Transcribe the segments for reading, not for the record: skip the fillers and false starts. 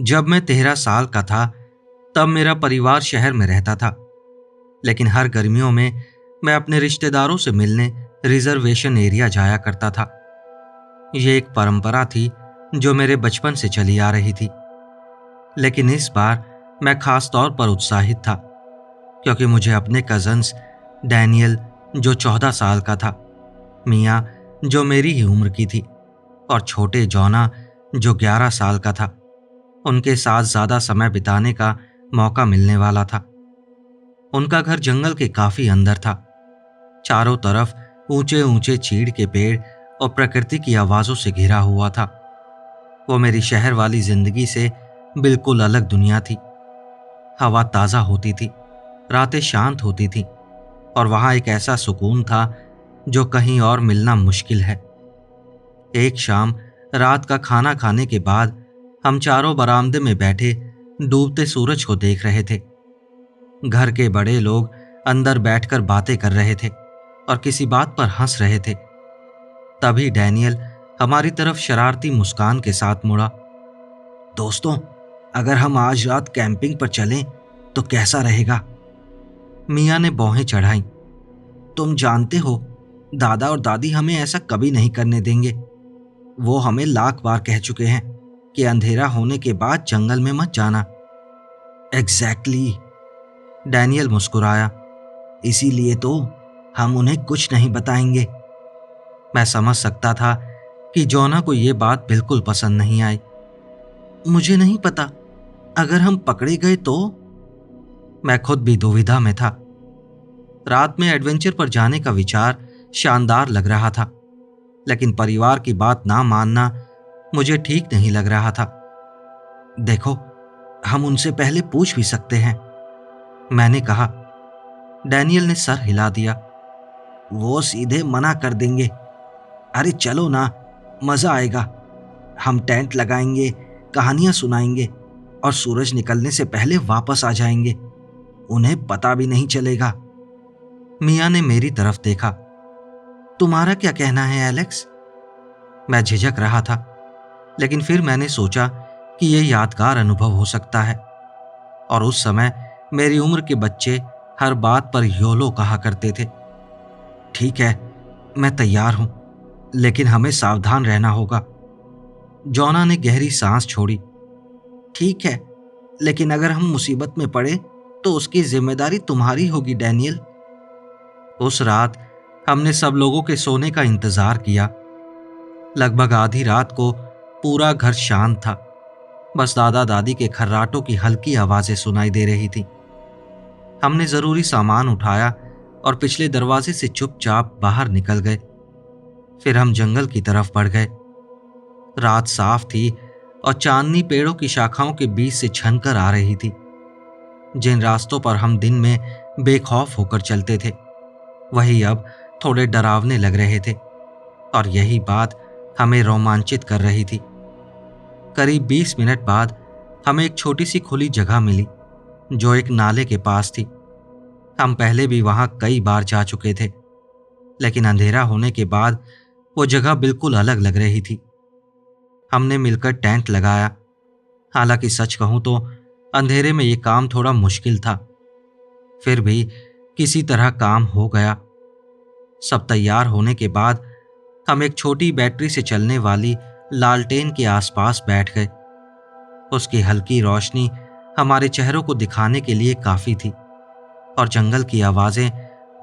जब मैं 13 साल का था तब मेरा परिवार शहर में रहता था, लेकिन हर गर्मियों में मैं अपने रिश्तेदारों से मिलने रिजर्वेशन एरिया जाया करता था। ये एक परंपरा थी जो मेरे बचपन से चली आ रही थी, लेकिन इस बार मैं खास तौर पर उत्साहित था क्योंकि मुझे अपने कजन्स डैनियल जो 14 साल का था, मिया जो मेरी ही उम्र की थी और छोटे जॉना जो 11 साल का था, उनके साथ ज्यादा समय बिताने का मौका मिलने वाला था। उनका घर जंगल के काफी अंदर था। चारों तरफ ऊंचे ऊंचे चीड़ के पेड़ और प्रकृति की आवाजों से घिरा हुआ था। वो मेरी शहर वाली जिंदगी से बिल्कुल अलग दुनिया थी। हवा ताजा होती थी, रातें शांत होती थी और वहां एक ऐसा सुकून था जो कहीं और मिलना मुश्किल है। एक शाम रात का खाना खाने के बाद हम चारों बरामदे में बैठे डूबते सूरज को देख रहे थे। घर के बड़े लोग अंदर बैठकर बातें कर रहे थे और किसी बात पर हंस रहे थे। तभी डैनियल हमारी तरफ शरारती मुस्कान के साथ मुड़ा। दोस्तों, अगर हम आज रात कैंपिंग पर चलें तो कैसा रहेगा? मिया ने भौहें चढ़ाई। तुम जानते हो, दादा और दादी हमें ऐसा कभी नहीं करने देंगे। वो हमें लाख बार कह चुके हैं कि अंधेरा होने के बाद जंगल में मत जाना। एग्जैक्टली, डैनियल मुस्कुराया। इसीलिए तो हम उन्हें कुछ नहीं बताएंगे। मैं समझ सकता था कि जोना को यह बात बिल्कुल पसंद नहीं आई। मुझे नहीं पता, अगर हम पकड़े गए तो? मैं खुद भी दुविधा में था। रात में एडवेंचर पर जाने का विचार शानदार लग रहा था, लेकिन परिवार की बात ना मानना मुझे ठीक नहीं लग रहा था। देखो, हम उनसे पहले पूछ भी सकते हैं, मैंने कहा। डैनियल ने सर हिला दिया। वो सीधे मना कर देंगे। अरे चलो ना, मजा आएगा। हम टेंट लगाएंगे, कहानियां सुनाएंगे और सूरज निकलने से पहले वापस आ जाएंगे। उन्हें पता भी नहीं चलेगा। मिया ने मेरी तरफ देखा। तुम्हारा क्या कहना है एलेक्स? मैं झिझक रहा था, लेकिन फिर मैंने सोचा कि यह यादगार अनुभव हो सकता है। और उस समय मेरी उम्र के बच्चे हर बात पर योलो कहा करते थे। ठीक है, मैं तैयार हूं, लेकिन हमें सावधान रहना होगा। जॉना ने गहरी सांस छोड़ी। ठीक है, लेकिन अगर हम मुसीबत में पड़े तो उसकी जिम्मेदारी तुम्हारी होगी डैनियल। उस रात हमने सब लोगों के सोने का इंतजार किया। लगभग आधी रात को पूरा घर शांत था। बस दादा दादी के खर्राटों की हल्की आवाजें सुनाई दे रही थी। हमने जरूरी सामान उठाया और पिछले दरवाजे से चुपचाप बाहर निकल गए। फिर हम जंगल की तरफ बढ़ गए। रात साफ थी और चांदनी पेड़ों की शाखाओं के बीच से छनकर आ रही थी। जिन रास्तों पर हम दिन में बेखौफ होकर चलते थे, वही अब थोड़े डरावने लग रहे थे, और यही बात हमें रोमांचित कर रही थी। करीब 20 मिनट बाद हमें एक छोटी सी खुली जगह मिली जो एक नाले के पास थी। हम पहले भी वहां कई बार जा चुके थे, लेकिन अंधेरा होने के बाद वो जगह बिल्कुल अलग लग रही थी। हमने मिलकर टेंट लगाया। हालांकि सच कहूं तो अंधेरे में ये काम थोड़ा मुश्किल था, फिर भी किसी तरह काम हो गया। सब तैयार होने के बाद हम एक छोटी बैटरी से चलने वाली लालटेन के आसपास बैठ गए। उसकी हल्की रोशनी हमारे चेहरों को दिखाने के लिए काफी थी, और जंगल की आवाजें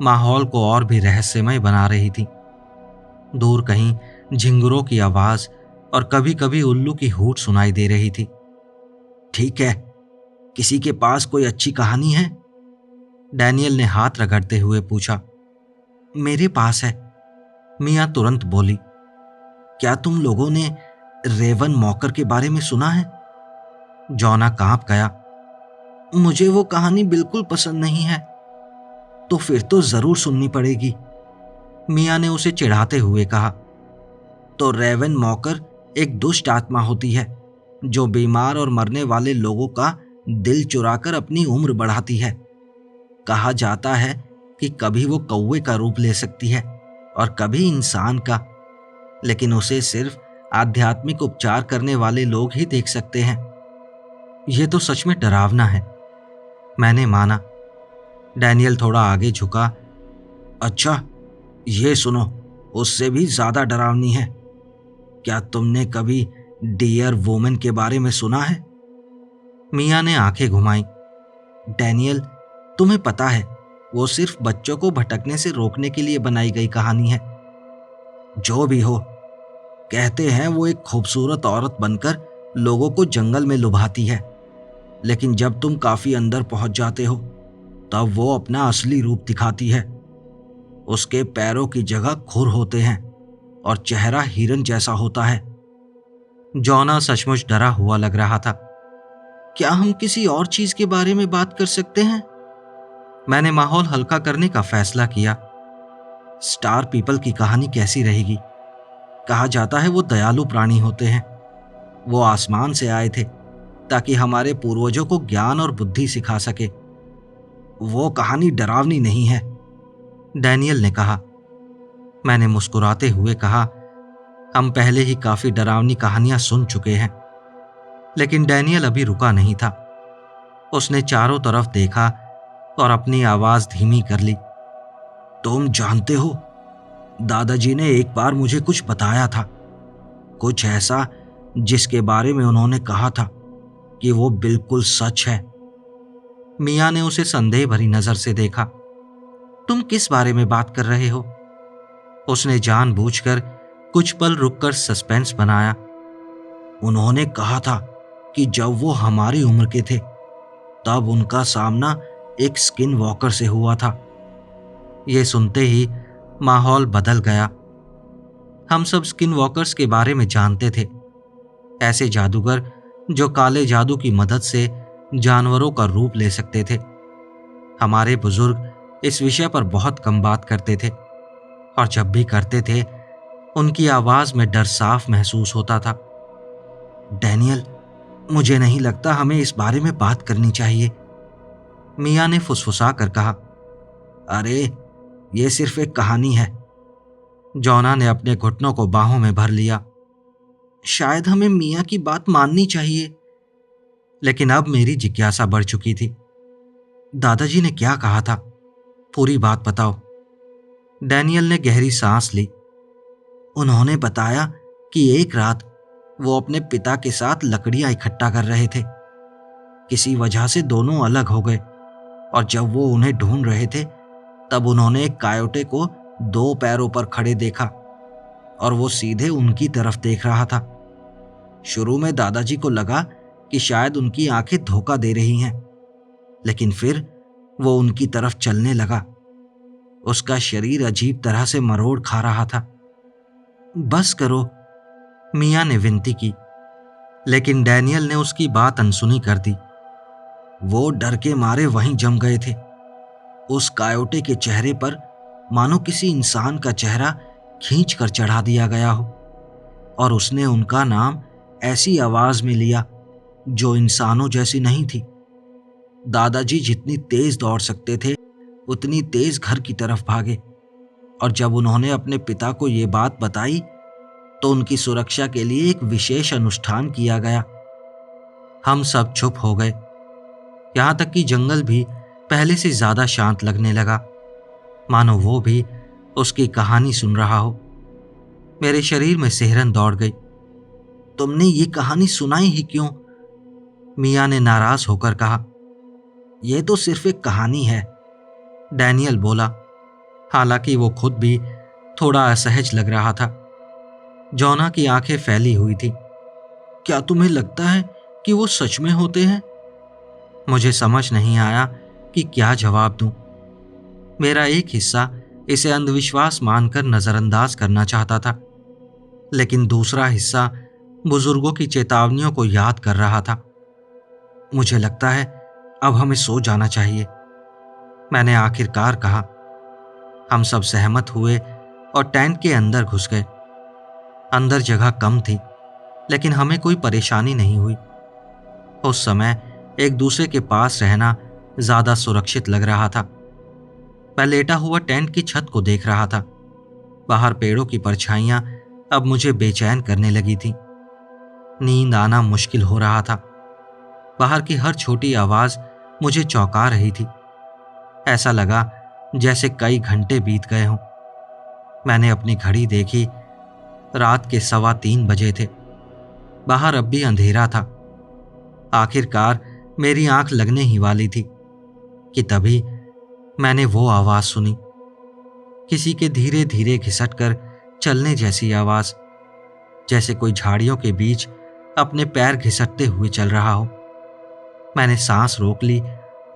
माहौल को और भी रहस्यमय बना रही थी। दूर कहीं झिंगुरों की आवाज और कभी कभी उल्लू की हूट सुनाई दे रही थी। ठीक है, किसी के पास कोई अच्छी कहानी है? डैनियल ने हाथ रगड़ते हुए पूछा। मेरे पास है, मिया तुरंत बोली। क्या तुम लोगों ने रेवन मॉकर के बारे में सुना है? जॉना कांप गया। मुझे वो कहानी बिल्कुल पसंद नहीं है। तो फिर तो जरूर सुननी पड़ेगी, मिया ने उसे चिढ़ाते हुए कहा। तो रेवन मॉकर एक दुष्ट आत्मा होती है जो बीमार और मरने वाले लोगों का दिल चुराकर अपनी उम्र बढ़ाती है। कहा जाता है कि कभी वो कौवे का रूप ले सकती है और कभी इंसान का, लेकिन उसे सिर्फ आध्यात्मिक उपचार करने वाले लोग ही देख सकते हैं। ये तो सच में डरावना है, मैंने माना। डैनियल थोड़ा आगे झुका। अच्छा, ये सुनो, उससे भी ज्यादा डरावनी है। क्या तुमने कभी डियर वुमन के बारे में सुना है? मिया ने आंखें घुमाई। डैनियल, तुम्हें पता है, वो सिर्फ बच्चों को भटकने से रोकने के लिए बनाई गई कहानी है। जो भी हो, कहते हैं वो एक खूबसूरत औरत बनकर लोगों को जंगल में लुभाती है, लेकिन जब तुम काफी अंदर पहुंच जाते हो तब वो अपना असली रूप दिखाती है। उसके पैरों की जगह खुर होते हैं और चेहरा हिरन जैसा होता है। जॉना सचमुच डरा हुआ लग रहा था। क्या हम किसी और चीज के बारे में बात कर सकते हैं? मैंने माहौल हल्का करने का फैसला किया। स्टार पीपल की कहानी कैसी रहेगी? कहा जाता है वो दयालु प्राणी होते हैं। वो आसमान से आए थे ताकि हमारे पूर्वजों को ज्ञान और बुद्धि सिखा सके। वो कहानी डरावनी नहीं है, डैनियल ने कहा। मैंने मुस्कुराते हुए कहा, हम पहले ही काफी डरावनी कहानियां सुन चुके हैं। लेकिन डैनियल अभी रुका नहीं था। उसने चारों तरफ देखा और अपनी आवाज धीमी कर ली। तुम जानते हो, दादाजी ने एक बार मुझे कुछ बताया था, कुछ ऐसा जिसके बारे में उन्होंने कहा था कि वो बिल्कुल सच है। मिया ने उसे संदेह भरी नजर से देखा। तुम किस बारे में बात कर रहे हो? उसने जानबूझकर कुछ पल रुककर सस्पेंस बनाया। उन्होंने कहा था कि जब वो हमारी उम्र के थे तब उनका सामना एक स्किन वॉकर से हुआ था। ये सुनते ही माहौल बदल गया। हम सब स्किन वॉकर्स के बारे में जानते थे, ऐसे जादूगर जो काले जादू की मदद से जानवरों का रूप ले सकते थे। हमारे बुजुर्ग इस विषय पर बहुत कम बात करते थे, और जब भी करते थे उनकी आवाज में डर साफ महसूस होता था। डैनियल, मुझे नहीं लगता हमें इस बारे में बात करनी चाहिए, मिया ने फुसफुसा कर कहा। अरे, ये सिर्फ एक कहानी है। जॉना ने अपने घुटनों को बाहों में भर लिया। शायद हमें मिया की बात माननी चाहिए। लेकिन अब मेरी जिज्ञासा बढ़ चुकी थी। दादाजी ने क्या कहा था? पूरी बात बताओ। डैनियल ने गहरी सांस ली। उन्होंने बताया कि एक रात वो अपने पिता के साथ लकड़ियां इकट्ठा कर रहे थे। किसी वजह से दोनों अलग हो गए, और जब वो उन्हें ढूंढ रहे थे तब उन्होंने एक कायोटे को दो पैरों पर खड़े देखा, और वो सीधे उनकी तरफ देख रहा था। शुरू में दादाजी को लगा कि शायद उनकी आंखें धोखा दे रही हैं, लेकिन फिर वो उनकी तरफ चलने लगा। उसका शरीर अजीब तरह से मरोड़ खा रहा था। बस करो, मिया ने विनती की, लेकिन डैनियल ने उसकी बात अनसुनी कर दी। वो डर के मारे वहीं जम गए थे। उस कायोटे के चेहरे पर मानो किसी इंसान का चेहरा खींच कर चढ़ा दिया गया हो, और उसने उनका नाम ऐसी आवाज में लिया जो इंसानों जैसी नहीं थी। दादाजी जितनी तेज दौड़ सकते थे उतनी तेज घर की तरफ भागे, और जब उन्होंने अपने पिता को ये बात बताई तो उनकी सुरक्षा के लिए एक विशेष अनुष्ठान किया गया। हम सब चुप हो गए, यहां तक कि जंगल भी पहले से ज्यादा शांत लगने लगा, मानो वो भी उसकी कहानी सुन रहा हो। मेरे शरीर में सिहरन दौड़ गई। तुमने ये कहानी सुनाई ही क्यों? मिया ने नाराज होकर कहा। यह तो सिर्फ एक कहानी है, डैनियल बोला, हालांकि वो खुद भी थोड़ा असहज लग रहा था। जॉना की आंखें फैली हुई थी। क्या तुम्हें लगता है कि वो सच में होते हैं? मुझे समझ नहीं आया कि क्या जवाब दूं। मेरा एक हिस्सा इसे अंधविश्वास मानकर नजरअंदाज करना चाहता था, लेकिन दूसरा हिस्सा बुजुर्गों की चेतावनियों को याद कर रहा था। मुझे लगता है अब हमें सो जाना चाहिए, मैंने आखिरकार कहा। हम सब सहमत हुए और टेंट के अंदर घुस गए। अंदर जगह कम थी, लेकिन हमें कोई परेशानी नहीं हुई। उस समय एक दूसरे के पास रहना ज्यादा सुरक्षित लग रहा था। मैं लेटा हुआ टेंट की छत को देख रहा था। बाहर पेड़ों की परछाइयां अब मुझे बेचैन करने लगी थी। नींद आना मुश्किल हो रहा था। बाहर की हर छोटी आवाज मुझे चौंका रही थी। ऐसा लगा जैसे कई घंटे बीत गए हों। मैंने अपनी घड़ी देखी, रात के 3:15 बजे थे। बाहर अब भी अंधेरा था। आखिरकार मेरी आंख लगने ही वाली थी कि तभी मैंने वो आवाज सुनी, किसी के धीरे धीरे घिसट कर चलने जैसी आवाज, जैसे कोई झाड़ियों के बीच अपने पैर घिसटते हुए चल रहा हो। मैंने सांस रोक ली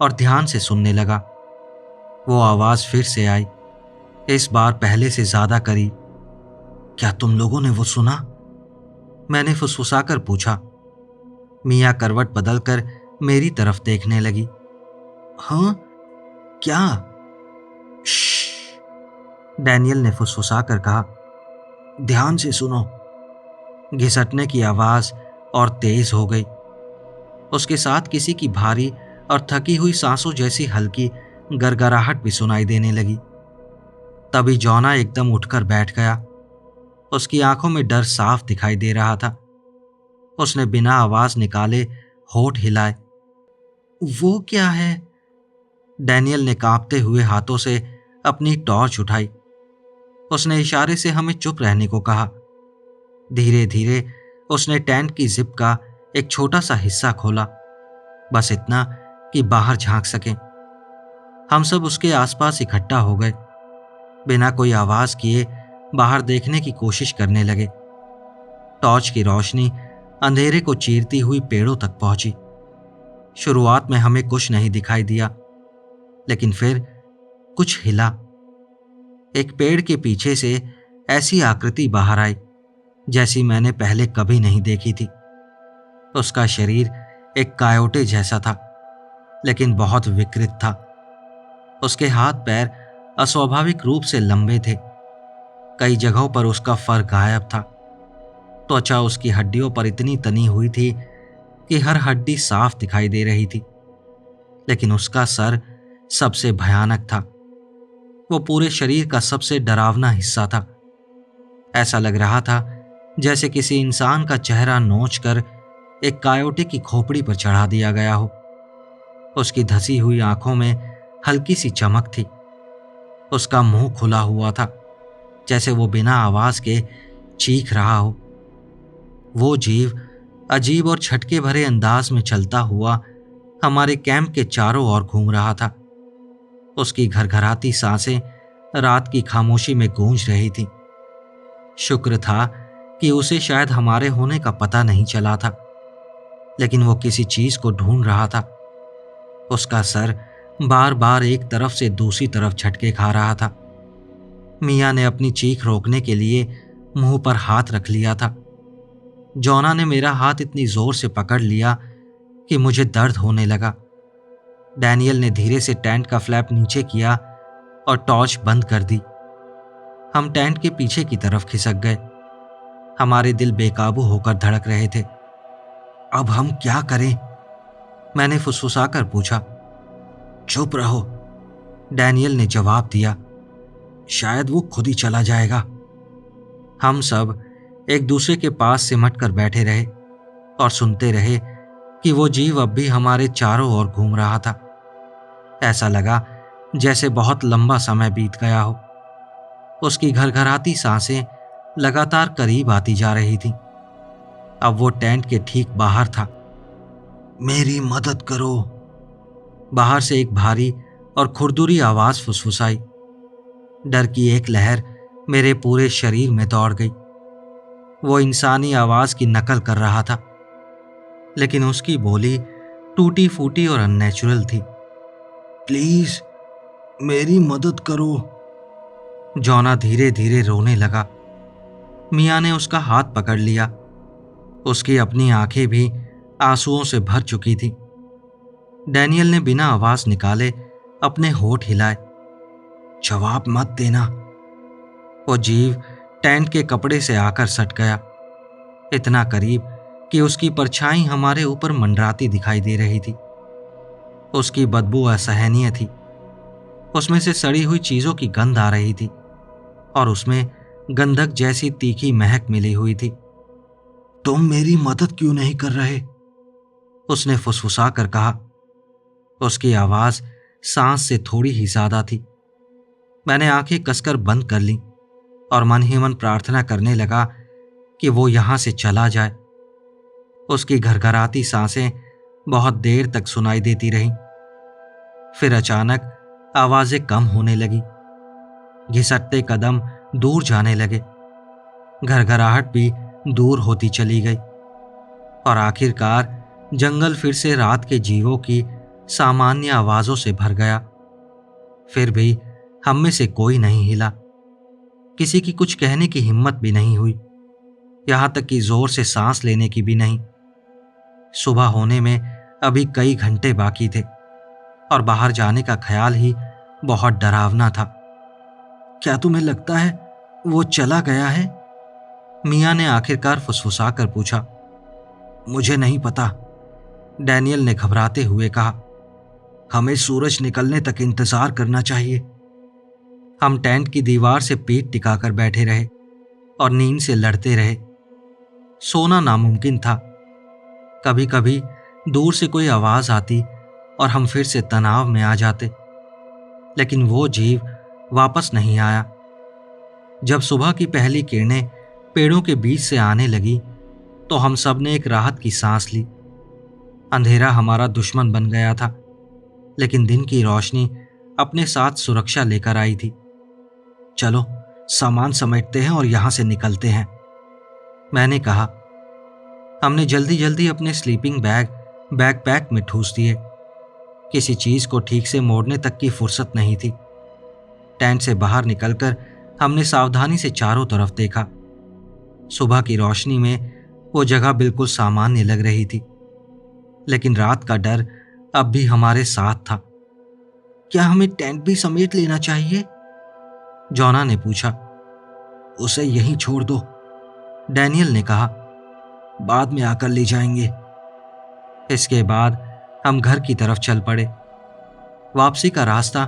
और ध्यान से सुनने लगा। वो आवाज फिर से आई, इस बार पहले से ज्यादा करीब। क्या तुम लोगों ने वो सुना? मैंने फुसफुसाकर पूछा। मियाँ करवट बदलकर मेरी तरफ देखने लगी। हाँ, क्या? श्श, डैनियल ने फुसफुसाकर कहा। ध्यान से सुनो। घिसटने की आवाज और तेज हो गई। उसके साथ किसी की भारी और थकी हुई सांसों जैसी हल्की गरगराहट भी सुनाई देने लगी। तभी जॉना एकदम उठकर बैठ गया। उसकी आंखों में डर साफ दिखाई दे रहा था। उसने बिना आवाज निकाले होठ हिलाए। वो क्या है? डैनियल ने कांपते हुए हाथों से अपनी टॉर्च उठाई। उसने इशारे से हमें चुप रहने को कहा। धीरे धीरे उसने टेंट की जिप का एक छोटा सा हिस्सा खोला, बस इतना कि बाहर झांक सके। हम सब उसके आसपास इकट्ठा हो गए। बिना कोई आवाज किए बाहर देखने की कोशिश करने लगे। टॉर्च की रोशनी अंधेरे को चीरती हुई पेड़ों तक पहुंची। शुरुआत में हमें कुछ नहीं दिखाई दिया, लेकिन फिर कुछ हिला। एक पेड़ के पीछे से ऐसी आकृति बाहर आई जैसी मैंने पहले कभी नहीं देखी थी। उसका शरीर एक कायोटे जैसा था, लेकिन बहुत विकृत था। उसके हाथ पैर अस्वाभाविक रूप से लंबे थे। कई जगहों पर उसका फर गायब था। त्वचा उसकी हड्डियों पर इतनी तनी हुई थी कि हर हड्डी साफ दिखाई दे रही थी। लेकिन उसका सर सबसे भयानक था। वो पूरे शरीर का सबसे डरावना हिस्सा था। ऐसा लग रहा था जैसे किसी इंसान का चेहरा नोचकर एक कायोटे की खोपड़ी पर चढ़ा दिया गया हो। उसकी धसी हुई आंखों में हल्की सी चमक थी। उसका मुंह खुला हुआ था, जैसे वो बिना आवाज के चीख रहा हो। वो जीव अजीब और छटके भरे अंदाज में चलता हुआ हमारे कैंप के चारों ओर घूम रहा था। उसकी घरघराती सांसें रात की खामोशी में गूंज रही थी। शुक्र था कि उसे शायद हमारे होने का पता नहीं चला था, लेकिन वो किसी चीज को ढूंढ रहा था। उसका सर बार बार एक तरफ से दूसरी तरफ झटके खा रहा था। मियाँ ने अपनी चीख रोकने के लिए मुंह पर हाथ रख लिया था। जॉना ने मेरा हाथ इतनी जोर से पकड़ लिया कि मुझे दर्द होने लगा। डैनियल ने धीरे से टेंट का फ्लैप नीचे किया और टॉर्च बंद कर दी। हम टेंट के पीछे की तरफ खिसक गए। हमारे दिल बेकाबू होकर धड़क रहे थे। अब हम क्या करें? मैंने फुसफुसाकर पूछा। चुप रहो, डैनियल ने जवाब दिया। शायद वो खुद ही चला जाएगा। हम सब एक दूसरे के पास सिमट कर बैठे रहे और सुनते रहे कि वो जीव अब भी हमारे चारों ओर घूम रहा था। ऐसा लगा जैसे बहुत लंबा समय बीत गया हो। उसकी घरघराती सांसें लगातार करीब आती जा रही थीं। अब वो टेंट के ठीक बाहर था। मेरी मदद करो, बाहर से एक भारी और खुरदुरी आवाज फुसफुसाई। डर की एक लहर मेरे पूरे शरीर में दौड़ गई। वो इंसानी आवाज की नकल कर रहा था, लेकिन उसकी बोली टूटी फूटी और अननेचुरल थी। प्लीज मेरी मदद करो। जॉना धीरे धीरे रोने लगा। मियाँ ने उसका हाथ पकड़ लिया। उसकी अपनी आंखें भी आंसुओं से भर चुकी थीं। डैनियल ने बिना आवाज निकाले अपने होठ हिलाए। जवाब मत देना। वो जीव टेंट के कपड़े से आकर सट गया, इतना करीब कि उसकी परछाई हमारे ऊपर मंडराती दिखाई दे रही थी। उसकी बदबू असहनीय थी। उसमें से सड़ी हुई चीजों की गंध आ रही थी और उसमें गंधक जैसी तीखी महक मिली हुई थी। तुम मेरी मदद क्यों नहीं कर रहे? उसने फुसफुसा कर कहा। उसकी आवाज सांस से थोड़ी ही ज्यादा थी। मैंने आंखें कसकर बंद कर ली और मन ही मन प्रार्थना करने लगा कि वो यहां से चला जाए। उसकी घरघराती सांसें बहुत देर तक सुनाई देती रहीं। फिर अचानक आवाजें कम होने लगी, घिसटते कदम दूर जाने लगे, घरघराहट भी दूर होती चली गई और आखिरकार जंगल फिर से रात के जीवों की सामान्य आवाजों से भर गया। फिर भी हम में से कोई नहीं हिला, किसी की कुछ कहने की हिम्मत भी नहीं हुई, यहां तक कि जोर से सांस लेने की भी नहीं। सुबह होने में अभी कई घंटे बाकी थे और बाहर जाने का ख्याल ही बहुत डरावना था। क्या तुम्हें लगता है वो चला गया है? मियां ने आखिरकार फुसफुसा कर पूछा। मुझे नहीं पता, डैनियल ने घबराते हुए कहा। हमें सूरज निकलने तक इंतजार करना चाहिए। हम टेंट की दीवार से पीठ टिकाकर बैठे रहे और नींद से लड़ते रहे। सोना नामुमकिन था। कभी कभी दूर से कोई आवाज आती और हम फिर से तनाव में आ जाते, लेकिन वो जीव वापस नहीं आया। जब सुबह की पहली किरणें पेड़ों के बीच से आने लगी तो हम सब ने एक राहत की सांस ली। अंधेरा हमारा दुश्मन बन गया था, लेकिन दिन की रोशनी अपने साथ सुरक्षा लेकर आई थी। चलो सामान समेटते हैं और यहां से निकलते हैं, मैंने कहा। हमने जल्दी जल्दी अपने स्लीपिंग बैग बैकपैक में ठूस दिए। किसी चीज को ठीक से मोड़ने तक की फुर्सत नहीं थी। टेंट से बाहर निकलकर हमने सावधानी से चारों तरफ देखा। सुबह की रोशनी में वो जगह बिल्कुल सामान्य लग रही थी, लेकिन रात का डर अब भी हमारे साथ था। क्या हमें टेंट भी समेट लेना चाहिए? जॉना ने पूछा। उसे यहीं छोड़ दो, डैनियल ने कहा। बाद में आकर ले जाएंगे। इसके बाद हम घर की तरफ चल पड़े। वापसी का रास्ता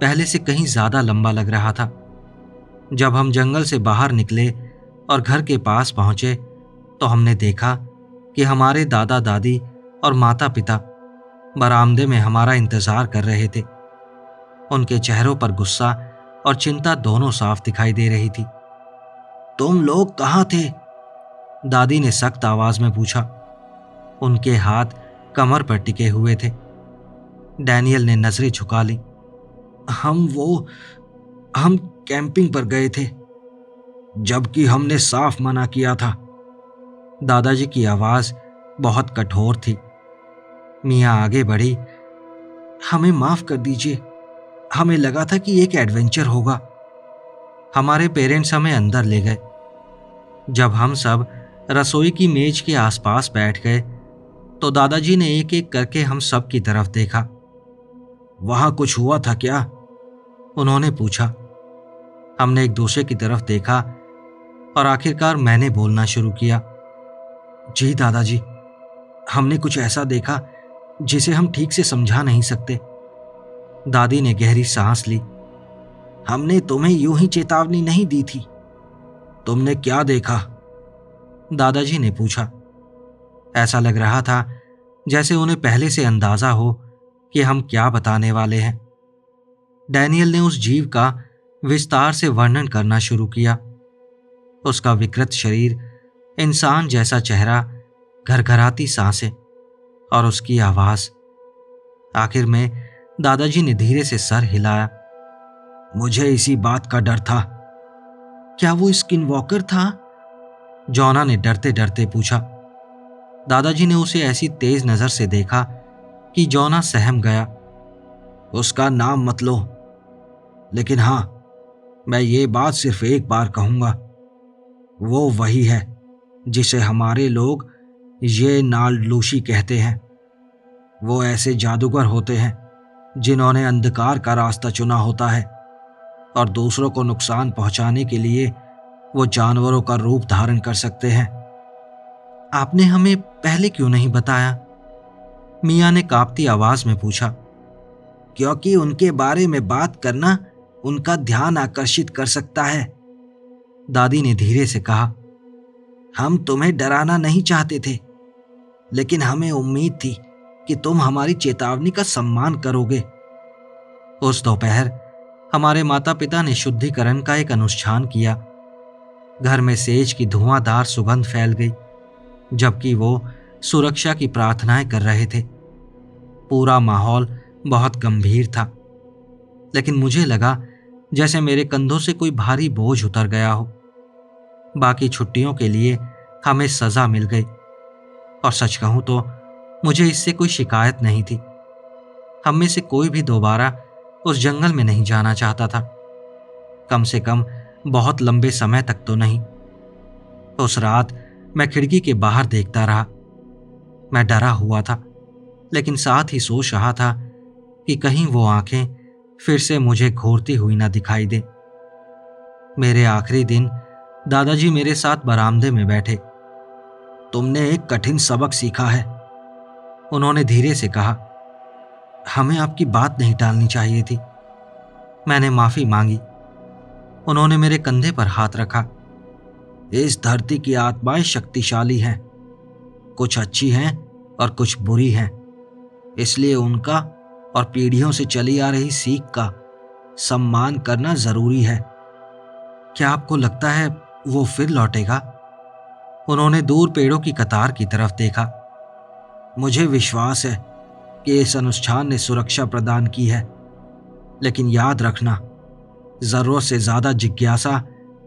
पहले से कहीं ज्यादा लंबा लग रहा था। जब हम जंगल से बाहर निकले और घर के पास पहुंचे तो हमने देखा कि हमारे दादा दादी और माता पिता बरामदे में हमारा इंतजार कर रहे थे। उनके चेहरों पर गुस्सा और चिंता दोनों साफ दिखाई दे रही थी। तुम लोग कहाँ थे? दादी ने सख्त आवाज में पूछा। उनके हाथ कमर पर टिके हुए थे। डैनियल ने नजरें झुका ली। हम कैंपिंग पर गए थे, जबकि हमने साफ मना किया था। दादाजी की आवाज बहुत कठोर थी। मियां आगे बढ़ी। हमें माफ कर दीजिए, हमें लगा था कि एक एडवेंचर होगा। हमारे पेरेंट्स हमें अंदर ले गए। जब हम सब रसोई की मेज के आसपास बैठ गए तो दादाजी ने एक एक करके हम सब की तरफ देखा। वहां कुछ हुआ था क्या? उन्होंने पूछा। हमने एक दूसरे की तरफ देखा और आखिरकार मैंने बोलना शुरू किया। जी दादाजी, हमने कुछ ऐसा देखा जिसे हम ठीक से समझा नहीं सकते। दादी ने गहरी सांस ली। हमने तुम्हें यूं ही चेतावनी नहीं दी थी। तुमने क्या देखा? दादाजी ने पूछा। ऐसा लग रहा था जैसे उन्हें पहले से अंदाजा हो कि हम क्या बताने वाले हैं। डैनियल ने उस जीव का विस्तार से वर्णन करना शुरू किया। उसका विकृत शरीर, इंसान जैसा चेहरा, घरघराती सांसें और उसकी आवाज। आखिर में दादाजी ने धीरे से सर हिलाया। मुझे इसी बात का डर था। क्या वो स्किनवॉकर था? जॉना ने डरते डरते पूछा। दादाजी ने उसे ऐसी तेज नजर से देखा कि जॉना सहम गया। उसका नाम मत लो, लेकिन हां, मैं ये बात सिर्फ एक बार कहूंगा। वो वही है जिसे हमारे लोग ये नाललूशी कहते हैं। वो ऐसे जादूगर होते हैं जिन्होंने अंधकार का रास्ता चुना होता है और दूसरों को नुकसान पहुंचाने के लिए वो जानवरों का रूप धारण कर सकते हैं। आपने हमें पहले क्यों नहीं बताया? मियां ने कांपती आवाज में पूछा। क्योंकि उनके बारे में बात करना उनका ध्यान आकर्षित कर सकता है, दादी ने धीरे से कहा। हम तुम्हें डराना नहीं चाहते थे, लेकिन हमें उम्मीद थी कि तुम हमारी चेतावनी का सम्मान करोगे। उस दोपहर हमारे माता पिता ने शुद्धिकरण का एक अनुष्ठान किया। घर में सेज की धुआंधार सुगंध फैल गई, जबकि वो सुरक्षा की प्रार्थनाएं कर रहे थे। पूरा माहौल बहुत गंभीर था, लेकिन मुझे लगा जैसे मेरे कंधों से कोई भारी बोझ उतर गया हो। बाकी छुट्टियों के लिए हमें सजा मिल गई, और सच कहूं तो मुझे इससे कोई शिकायत नहीं थी। हम में से कोई भी दोबारा उस जंगल में नहीं जाना चाहता था, कम से कम बहुत लंबे समय तक तो नहीं। उस रात मैं खिड़की के बाहर देखता रहा। मैं डरा हुआ था, लेकिन साथ ही सोच रहा था कि कहीं वो आंखें फिर से मुझे घूरती हुई ना दिखाई दे। मेरे आखिरी दिन दादाजी मेरे साथ बरामदे में बैठे। तुमने एक कठिन सबक सीखा है, उन्होंने धीरे से कहा। हमें आपकी बात नहीं टालनी चाहिए थी। मैंने माफी मांगी। उन्होंने मेरे कंधे पर हाथ रखा। इस धरती की आत्माएं शक्तिशाली हैं, कुछ अच्छी हैं और कुछ बुरी हैं, इसलिए उनका और पीढ़ियों से चली आ रही सीख का सम्मान करना जरूरी है। क्या आपको लगता है वो फिर लौटेगा? उन्होंने दूर पेड़ों की कतार की तरफ देखा। मुझे विश्वास है कि इस अनुष्ठान ने सुरक्षा प्रदान की है, लेकिन याद रखना, जरूरत से ज्यादा जिज्ञासा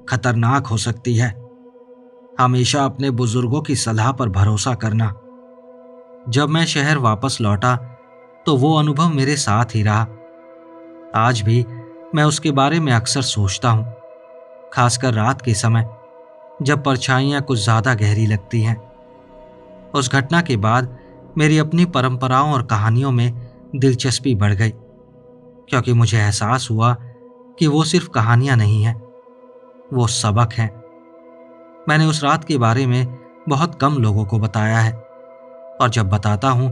खतरनाक हो सकती है। हमेशा अपने बुजुर्गों की सलाह पर भरोसा करना। जब मैं शहर वापस लौटा तो वो अनुभव मेरे साथ ही रहा। आज भी मैं उसके बारे में अक्सर सोचता हूँ, खासकर रात के समय जब परछाइयाँ कुछ ज्यादा गहरी लगती हैं। उस घटना के बाद मेरी अपनी परंपराओं और कहानियों में दिलचस्पी बढ़ गई, क्योंकि मुझे एहसास हुआ कि वो सिर्फ कहानियां नहीं हैं, वो सबक हैं। मैंने उस रात के बारे में बहुत कम लोगों को बताया है, और जब बताता हूं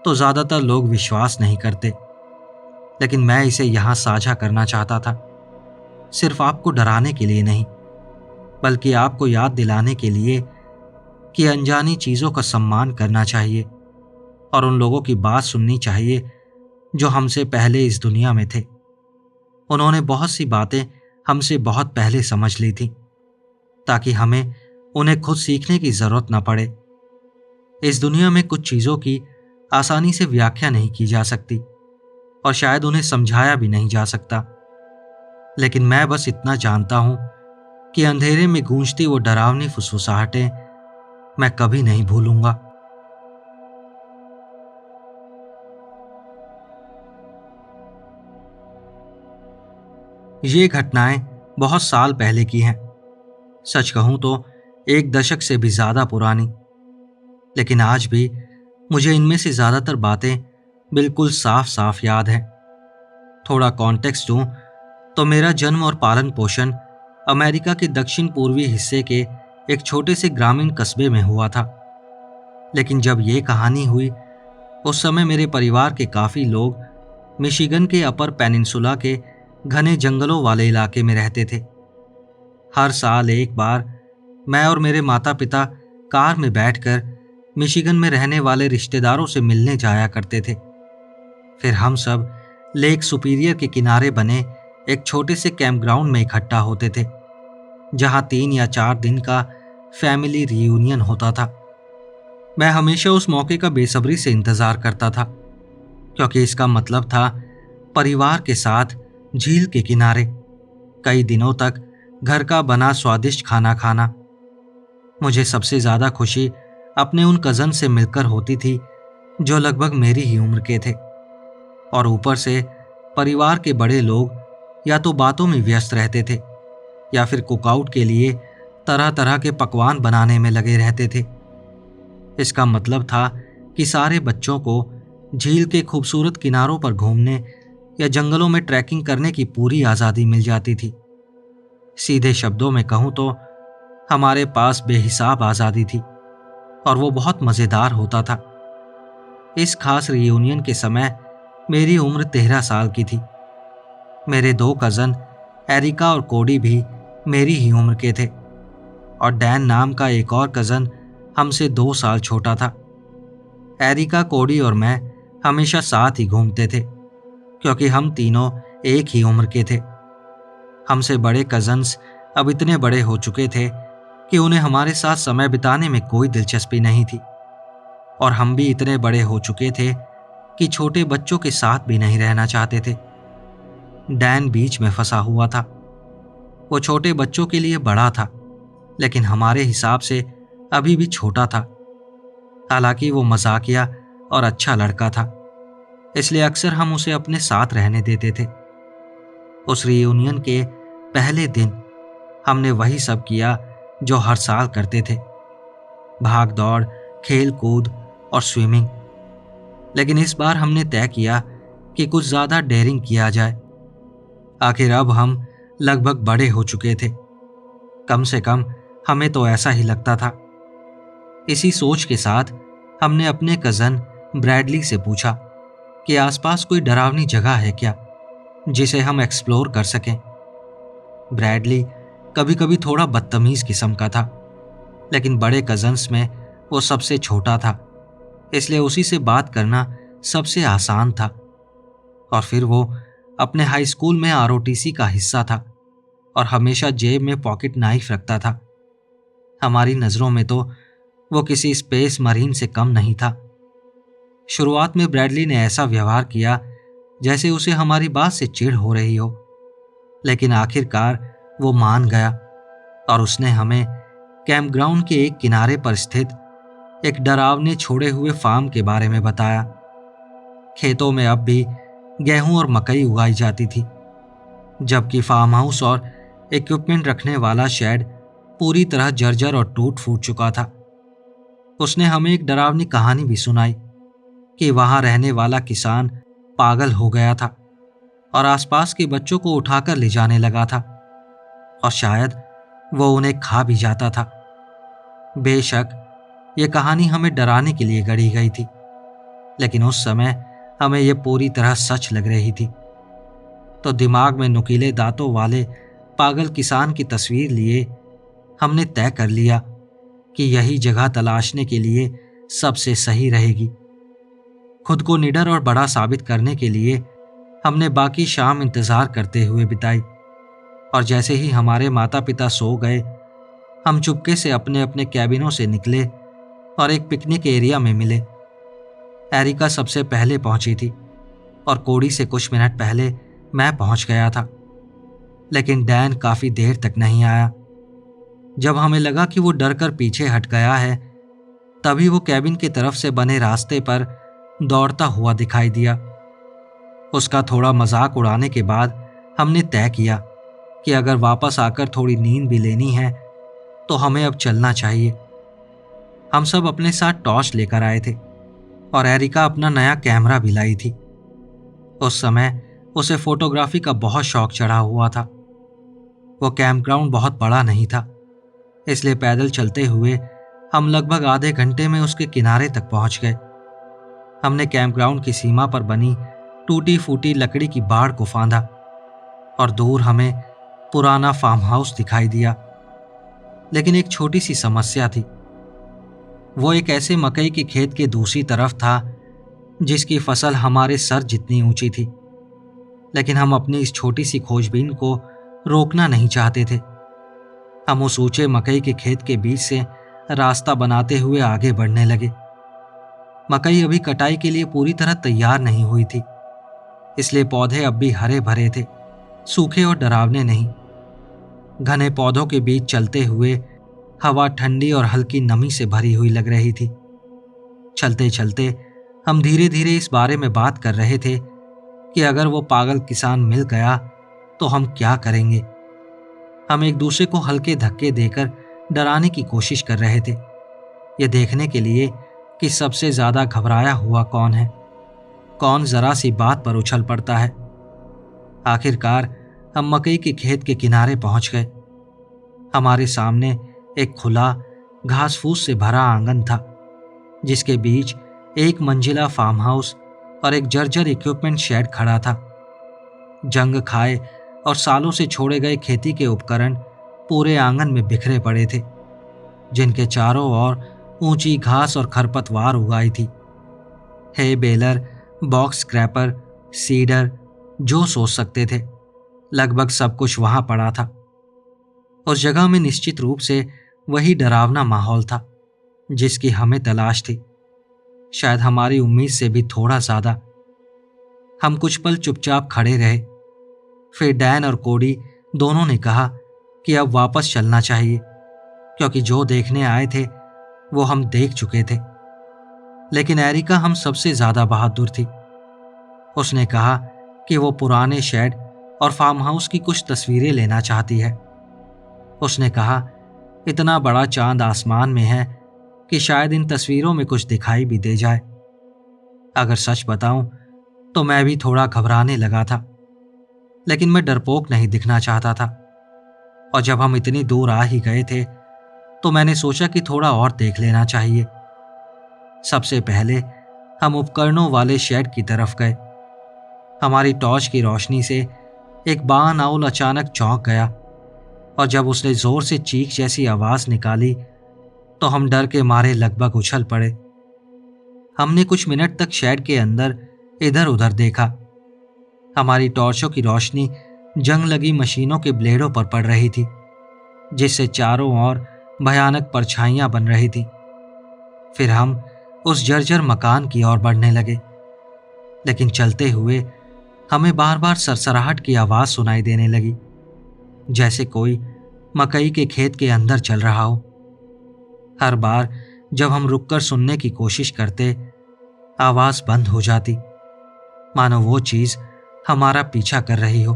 तो ज्यादातर लोग विश्वास नहीं करते। लेकिन मैं इसे यहां साझा करना चाहता था, सिर्फ आपको डराने के लिए नहीं, बल्कि आपको याद दिलाने के लिए कि अनजानी चीजों का सम्मान करना चाहिए और उन लोगों की बात सुननी चाहिए जो हमसे पहले इस दुनिया में थे। उन्होंने बहुत सी बातें हमसे बहुत पहले समझ ली थी, ताकि हमें उन्हें खुद सीखने की जरूरत न पड़े। इस दुनिया में कुछ चीजों की आसानी से व्याख्या नहीं की जा सकती, और शायद उन्हें समझाया भी नहीं जा सकता। लेकिन मैं बस इतना जानता हूं कि अंधेरे में गूंजती वो डरावनी फुसफुसाहटें मैं कभी नहीं भूलूंगा। ये घटनाएं बहुत साल पहले की हैं, सच कहूं तो 1 दशक से भी ज्यादा पुरानी। लेकिन आज भी मुझे इनमें से ज्यादातर बातें बिल्कुल साफ साफ याद हैं। थोड़ा कॉन्टेक्स्ट दूं तो मेरा जन्म और पालन पोषण अमेरिका के दक्षिण पूर्वी हिस्से के एक छोटे से ग्रामीण कस्बे में हुआ था। लेकिन जब ये कहानी हुई, उस समय मेरे परिवार के काफी लोग मिशिगन के अपर पेनिनसुला के घने जंगलों वाले इलाके में रहते थे। हर साल एक बार मैं और मेरे माता पिता कार में बैठकर मिशिगन में रहने वाले रिश्तेदारों से मिलने जाया करते थे। फिर हम सब लेक सुपीरियर के किनारे बने एक छोटे से कैंपग्राउंड में इकट्ठा होते थे, जहां 3 या 4 दिन का फैमिली रियूनियन होता था। मैं हमेशा उस मौके का बेसब्री से इंतजार करता था, क्योंकि इसका मतलब था परिवार के साथ झील के किनारे कई दिनों तक घर का बना स्वादिष्ट खाना खाना। मुझे सबसे ज्यादा खुशी अपने उन कजन से मिलकर होती थी जो लगभग मेरी ही उम्र के थे, और ऊपर से परिवार के बड़े लोग या तो बातों में व्यस्त रहते थे या फिर कुकआउट के लिए तरह तरह के पकवान बनाने में लगे रहते थे। इसका मतलब था कि सारे बच्चों को झील के खूबसूरत किनारों पर घूमने या जंगलों में ट्रैकिंग करने की पूरी आज़ादी मिल जाती थी। सीधे शब्दों में कहूं तो हमारे पास बेहिसाब आज़ादी थी, और वो बहुत मज़ेदार होता था। इस खास रियूनियन के समय मेरी उम्र 13 साल की थी। मेरे 2 कज़न एरिका और कोडी भी मेरी ही उम्र के थे, और डैन नाम का एक और कज़न हमसे 2 साल छोटा था। एरिका, कोडी और मैं हमेशा साथ ही घूमते थे, क्योंकि हम तीनों एक ही उम्र के थे। हमसे बड़े कजन्स अब इतने बड़े हो चुके थे कि उन्हें हमारे साथ समय बिताने में कोई दिलचस्पी नहीं थी, और हम भी इतने बड़े हो चुके थे कि छोटे बच्चों के साथ भी नहीं रहना चाहते थे। डैन बीच में फंसा हुआ था। वो छोटे बच्चों के लिए बड़ा था, लेकिन हमारे हिसाब से अभी भी छोटा था। हालांकि वो मजाकिया और अच्छा लड़का था, इसलिए अक्सर हम उसे अपने साथ रहने देते थे। उस रियूनियन के पहले दिन हमने वही सब किया जो हर साल करते थे, भाग दौड़, खेल कूद और स्विमिंग। लेकिन इस बार हमने तय किया कि कुछ ज्यादा डेयरिंग किया जाए। आखिर अब हम लगभग बड़े हो चुके थे, कम से कम हमें तो ऐसा ही लगता था। इसी सोच के साथ हमने अपने कजन ब्रैडली से पूछा कि आसपास कोई डरावनी जगह है क्या जिसे हम एक्सप्लोर कर सकें। ब्रैडली कभी कभी थोड़ा बदतमीज किस्म का था, लेकिन बड़े कजन्स में वो सबसे छोटा था, इसलिए उसी से बात करना सबसे आसान था। और फिर वो अपने हाई स्कूल में आरओटीसी का हिस्सा था और हमेशा जेब में पॉकेट नाइफ रखता था। हमारी नज़रों में तो वो किसी स्पेस मरीन से कम नहीं था। शुरुआत में ब्रैडली ने ऐसा व्यवहार किया जैसे उसे हमारी बात से चिढ़ हो रही हो, लेकिन आखिरकार वो मान गया और उसने हमें कैंपग्राउंड के एक किनारे पर स्थित एक डरावने छोड़े हुए फार्म के बारे में बताया। खेतों में अब भी गेहूं और मकई उगाई जाती थी, जबकि फार्म हाउस और इक्विपमेंट रखने वाला शेड पूरी तरह जर्जर और टूट फूट चुका था। उसने हमें एक डरावनी कहानी भी सुनाई कि वहां रहने वाला किसान पागल हो गया था और आसपास के बच्चों को उठाकर ले जाने लगा था, और शायद वो उन्हें खा भी जाता था। बेशक ये कहानी हमें डराने के लिए गढ़ी गई थी, लेकिन उस समय हमें यह पूरी तरह सच लग रही थी। तो दिमाग में नुकीले दांतों वाले पागल किसान की तस्वीर लिए हमने तय कर लिया कि यही जगह तलाशने के लिए सबसे सही रहेगी। खुद को निडर और बड़ा साबित करने के लिए हमने बाकी शाम इंतजार करते हुए बिताई, और जैसे ही हमारे माता पिता सो गए, हम चुपके से अपने अपने कैबिनों से निकले और एक पिकनिक एरिया में मिले। एरिका सबसे पहले पहुंची थी और कोडी से कुछ मिनट पहले मैं पहुंच गया था, लेकिन डैन काफी देर तक नहीं आया। जब हमें लगा कि वो डर कर पीछे हट गया है, तभी वो कैबिन की तरफ से बने रास्ते पर दौड़ता हुआ दिखाई दिया। उसका थोड़ा मजाक उड़ाने के बाद हमने तय किया कि अगर वापस आकर थोड़ी नींद भी लेनी है तो हमें अब चलना चाहिए। हम सब अपने साथ टॉर्च लेकर आए थे और एरिका अपना नया कैमरा भी लाई थी। उस समय उसे फोटोग्राफी का बहुत शौक चढ़ा हुआ था। वो कैंपग्राउंड बहुत बड़ा नहीं था, इसलिए पैदल चलते हुए हम लगभग आधे घंटे में उसके किनारे तक पहुंच गए। हमने कैंपग्राउंड की सीमा पर बनी टूटी फूटी लकड़ी की बाड़ को फांदा और दूर हमें पुराना फार्म हाउस दिखाई दिया। लेकिन एक छोटी सी समस्या थी। वो एक ऐसे मकई के खेत के दूसरी तरफ था जिसकी फसल हमारे सर जितनी ऊंची थी, लेकिन हम अपनी इस छोटी सी खोजबीन को रोकना नहीं चाहते थे। हम उस ऊंचे मकई के खेत के बीच से रास्ता बनाते हुए आगे बढ़ने लगे। मकई अभी कटाई के लिए पूरी तरह तैयार नहीं हुई थी, इसलिए पौधे अब भी हरे भरे थे, सूखे और डरावने नहीं। घने पौधों के बीच चलते हुए हवा ठंडी और हल्की नमी से भरी हुई लग रही थी। चलते चलते हम धीरे धीरे इस बारे में बात कर रहे थे कि अगर वो पागल किसान मिल गया तो हम क्या करेंगे। हम एक दूसरे को हल्के धक्के देकर डराने की कोशिश कर रहे थे, ये देखने के लिए कि सबसे ज्यादा घबराया हुआ कौन है, कौन जरा सी बात पर उछल पड़ता है। आखिरकार हम मकई के खेत के किनारे पहुंच गए। हमारे सामने एक खुला घास फूस से भरा आंगन था, जिसके बीच एक मंजिला फार्म हाउस और एक जर्जर इक्विपमेंट शेड खड़ा था। जंग खाए और सालों से छोड़े गए खेती के उपकरण पूरे आंगन में बिखरे पड़े थे, जिनके चारों ओर ऊंची घास और खरपतवार उगाई थी। हे बेलर, बॉक्स स्क्रैपर, सीडर, जो सोच सकते थे लगभग सब कुछ वहां पड़ा था। उस जगह में निश्चित रूप से वही डरावना माहौल था जिसकी हमें तलाश थी, शायद हमारी उम्मीद से भी थोड़ा ज्यादा। हम कुछ पल चुपचाप खड़े रहे। फिर डैन और कोडी दोनों ने कहा कि अब वापस चलना चाहिए, क्योंकि जो देखने आए थे वो हम देख चुके थे। लेकिन एरिका हम सबसे ज्यादा बहादुर थी। उसने कहा कि वो पुराने शेड और फार्म हाउस की कुछ तस्वीरें लेना चाहती है। उसने कहा, इतना बड़ा चांद आसमान में है कि शायद इन तस्वीरों में कुछ दिखाई भी दे जाए। अगर सच बताऊं तो मैं भी थोड़ा घबराने लगा था, लेकिन मैं डरपोक नहीं दिखना चाहता था। और जब हम इतनी दूर आ ही गए थे तो मैंने सोचा कि थोड़ा और देख लेना चाहिए। सबसे पहले हम उपकरणों वाले शेड की तरफ गए। हमारी टॉर्च की रोशनी से एक बानाउल अचानक चौंक गया, और जब उसने जोर से चीख जैसी आवाज निकाली तो हम डर के मारे लगभग उछल पड़े। हमने कुछ मिनट तक शेड के अंदर इधर उधर देखा। हमारी टॉर्चों की रोशनी जंग लगी मशीनों के ब्लेडों पर पड़ रही थी, जिससे चारों ओर भयानक परछाइयां बन रही थी। फिर हम उस जर्जर मकान की ओर बढ़ने लगे, लेकिन चलते हुए हमें बार बार सरसराहट की आवाज सुनाई देने लगी, जैसे कोई मकई के खेत के अंदर चल रहा हो। हर बार जब हम रुककर सुनने की कोशिश करते, आवाज बंद हो जाती, मानो वो चीज हमारा पीछा कर रही हो।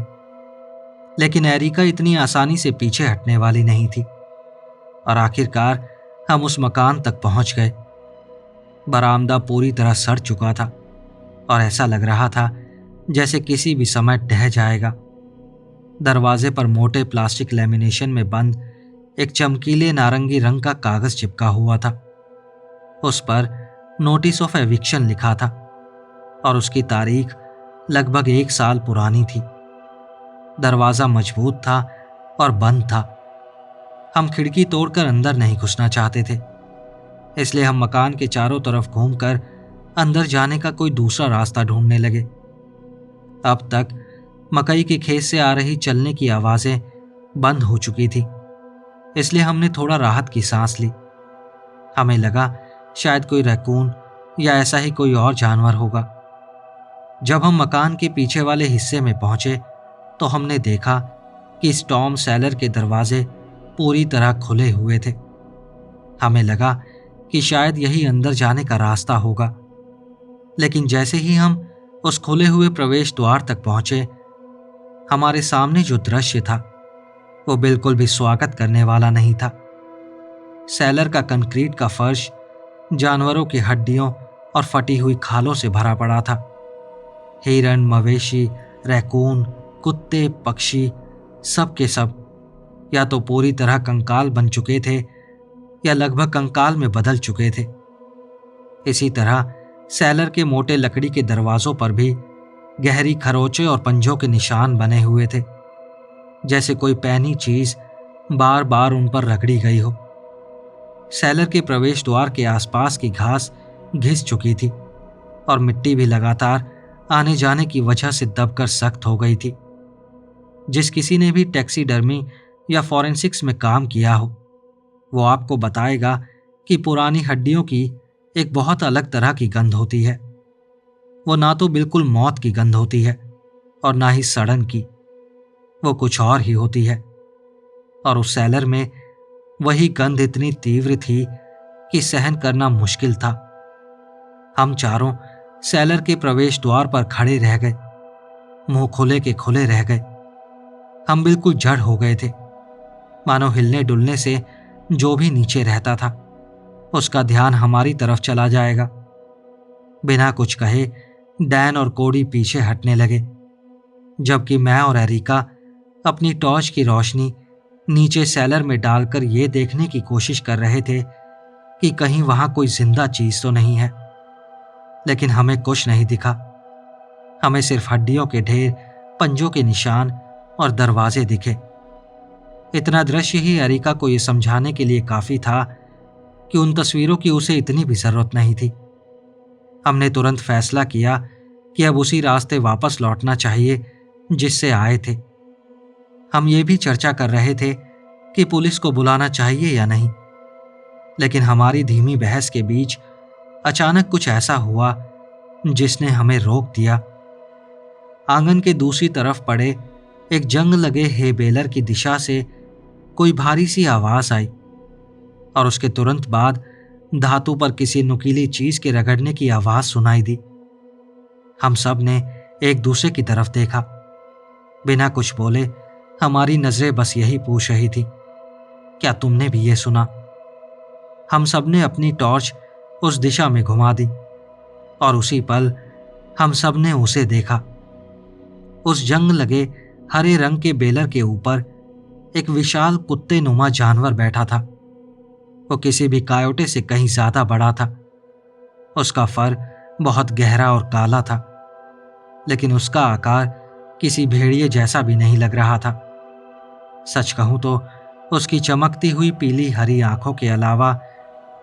लेकिन एरिका इतनी आसानी से पीछे हटने वाली नहीं थी, और आखिरकार हम उस मकान तक पहुंच गए। बरामदा पूरी तरह सड़ चुका था और ऐसा लग रहा था जैसे किसी भी समय ढह जाएगा। दरवाजे पर मोटे प्लास्टिक लेमिनेशन में बंद एक चमकीले नारंगी रंग का कागज चिपका हुआ था। उस पर नोटिस ऑफ एविक्शन लिखा था, और उसकी तारीख लगभग 1 साल पुरानी थी। दरवाजा मजबूत था और बंद था। हम खिड़की तोड़कर अंदर नहीं घुसना चाहते थे, इसलिए हम मकान के चारों तरफ घूमकर अंदर जाने का कोई दूसरा रास्ता ढूंढने लगे। अब तक मकई के खेत से आ रही चलने की आवाजें बंद हो चुकी थी, इसलिए हमने थोड़ा राहत की सांस ली। हमें लगा शायद कोई रैकून या ऐसा ही कोई और जानवर होगा। जब हम मकान के पीछे वाले हिस्से में पहुंचे तो हमने देखा कि स्टॉर्म सेलर के दरवाजे पूरी तरह खुले हुए थे। हमें लगा कि शायद यही अंदर जाने का रास्ता होगा, लेकिन जैसे ही हम उस खुले हुए प्रवेश द्वार तक पहुंचे, हमारे सामने जो दृश्य था वो बिल्कुल भी स्वागत करने वाला नहीं था। सेलर का कंक्रीट का फर्श जानवरों की हड्डियों और फटी हुई खालों से भरा पड़ा था। हिरण, मवेशी, रैकून, कुत्ते, पक्षी, सब के सब या तो पूरी तरह कंकाल बन चुके थे या लगभग कंकाल में बदल चुके थे। इसी तरह सेलर के मोटे लकड़ी के दरवाजों पर भी गहरी खरोंचे और पंजों के निशान बने हुए थे, जैसे कोई पैनी चीज बार बार उन पर रगड़ी गई हो। सेलर के प्रवेश द्वार के आसपास की घास घिस चुकी थी और मिट्टी भी लगातार आने जाने की वजह से दबकर सख्त हो गई थी। जिस किसी ने भी टैक्सीडर्मी या फॉरेंसिक्स में काम किया हो, वो आपको बताएगा कि पुरानी हड्डियों की एक बहुत अलग तरह की गंध होती है। वो ना तो बिल्कुल मौत की गंध होती है और ना ही सड़न की, वो कुछ और ही होती है। और उस सेलर में वही गंध इतनी तीव्र थी कि सहन करना मुश्किल था। हम चारों सेलर के प्रवेश द्वार पर खड़े रह गए, मुंह खुले के खुले रह गए। हम बिल्कुल जड़ हो गए थे, मानो हिलने डुलने से जो भी नीचे रहता था उसका ध्यान हमारी तरफ चला जाएगा। बिना कुछ कहे डैन और कोडी पीछे हटने लगे, जबकि मैं और एरिका अपनी टॉर्च की रोशनी नीचे सेलर में डालकर ये देखने की कोशिश कर रहे थे कि कहीं वहां कोई जिंदा चीज तो नहीं है। लेकिन हमें कुछ नहीं दिखा। हमें सिर्फ हड्डियों के ढेर, पंजों के निशान और दरवाजे दिखे। इतना दृश्य ही एरिका को यह समझाने के लिए काफी था कि उन तस्वीरों की उसे इतनी भी जरूरत नहीं थी। हमने तुरंत फैसला किया कि अब उसी रास्ते वापस लौटना चाहिए जिससे आए थे। हम ये भी चर्चा कर रहे थे कि पुलिस को बुलाना चाहिए या नहीं, लेकिन हमारी धीमी बहस के बीच अचानक कुछ ऐसा हुआ जिसने हमें रोक दिया। आंगन के दूसरी तरफ पड़े एक जंग लगे हे बेलर की दिशा से कोई भारी सी आवाज आई और उसके तुरंत बाद धातु पर किसी नुकीली चीज के रगड़ने की आवाज सुनाई दी। हम सब ने एक दूसरे की तरफ देखा। बिना कुछ बोले हमारी नजरें बस यही पूछ रही थी, क्या तुमने भी ये सुना? हम सब ने अपनी टॉर्च उस दिशा में घुमा दी और उसी पल हम सब ने उसे देखा। उस जंग लगे हरे रंग के बेलर के ऊपर एक विशाल कुत्ते नुमा जानवर बैठा था। वो किसी भी कायोटे से कहीं ज्यादा बड़ा था। उसका फर बहुत गहरा और काला था, लेकिन उसका आकार किसी भेड़िए जैसा भी नहीं लग रहा था। सच कहूं तो उसकी चमकती हुई पीली हरी आंखों के अलावा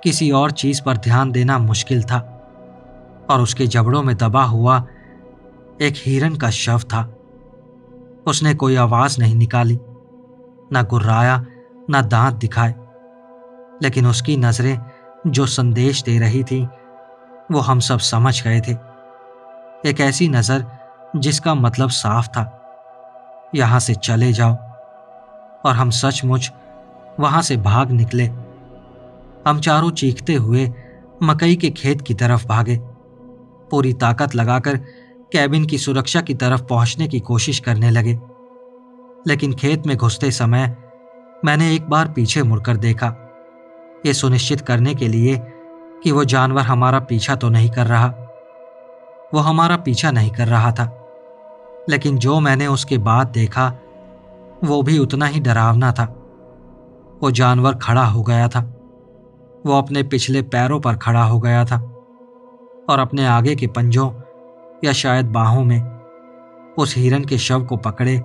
किसी और चीज पर ध्यान देना मुश्किल था और उसके जबड़ों में दबा हुआ एक हिरन का शव था। उसने कोई आवाज नहीं निकाली, ना गुर्राया, ना दांत दिखाए, लेकिन उसकी नजरें जो संदेश दे रही थी वो हम सब समझ गए थे। एक ऐसी नजर जिसका मतलब साफ था, यहां से चले जाओ। और हम सचमुच वहां से भाग निकले। हम चारों चीखते हुए मकई के खेत की तरफ भागे, पूरी ताकत लगाकर कैबिन की सुरक्षा की तरफ पहुंचने की कोशिश करने लगे। लेकिन खेत में घुसते समय मैंने एक बार पीछे मुड़कर देखा, ये सुनिश्चित करने के लिए कि वो जानवर हमारा पीछा तो नहीं कर रहा। वो हमारा पीछा नहीं कर रहा था, लेकिन जो मैंने उसके बाद देखा वो भी उतना ही डरावना था। वो जानवर खड़ा हो गया था। वो अपने पिछले पैरों पर खड़ा हो गया था और अपने आगे के पंजों या शायद बाहों में उस हिरन के शव को पकड़े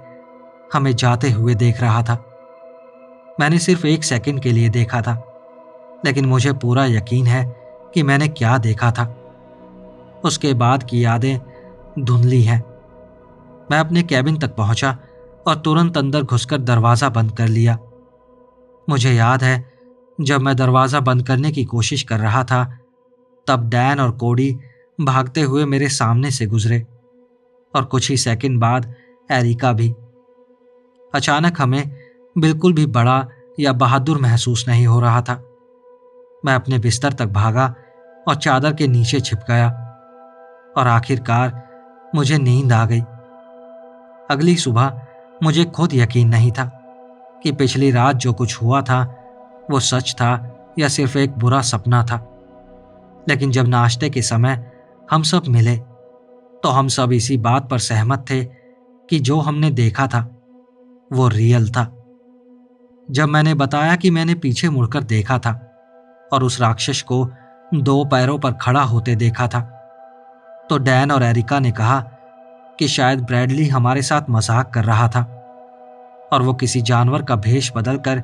हमें जाते हुए देख रहा था। मैंने सिर्फ 1 सेकंड के लिए देखा था, लेकिन मुझे पूरा यकीन है कि मैंने क्या देखा था। उसके बाद की यादें धुंधली हैं। मैं अपने कैबिन तक पहुंचा और तुरंत अंदर घुसकर दरवाजा बंद कर लिया। मुझे याद है जब मैं दरवाजा बंद करने की कोशिश कर रहा था तब डैन और कोडी भागते हुए मेरे सामने से गुजरे और कुछ ही सेकंड बाद एरिका भी। अचानक हमें बिल्कुल भी बड़ा या बहादुर महसूस नहीं हो रहा था। मैं अपने बिस्तर तक भागा और चादर के नीचे छिप गया और आखिरकार मुझे नींद आ गई। अगली सुबह मुझे खुद यकीन नहीं था कि पिछली रात जो कुछ हुआ था वो सच था या सिर्फ एक बुरा सपना था। लेकिन जब नाश्ते के समय हम सब मिले तो हम सब इसी बात पर सहमत थे कि जो हमने देखा था वो रियल था। जब मैंने बताया कि मैंने पीछे मुड़कर देखा था और उस राक्षस को 2 पैरों पर खड़ा होते देखा था, तो डैन और एरिका ने कहा कि शायद ब्रैडली हमारे साथ मजाक कर रहा था और वो किसी जानवर का भेष बदलकर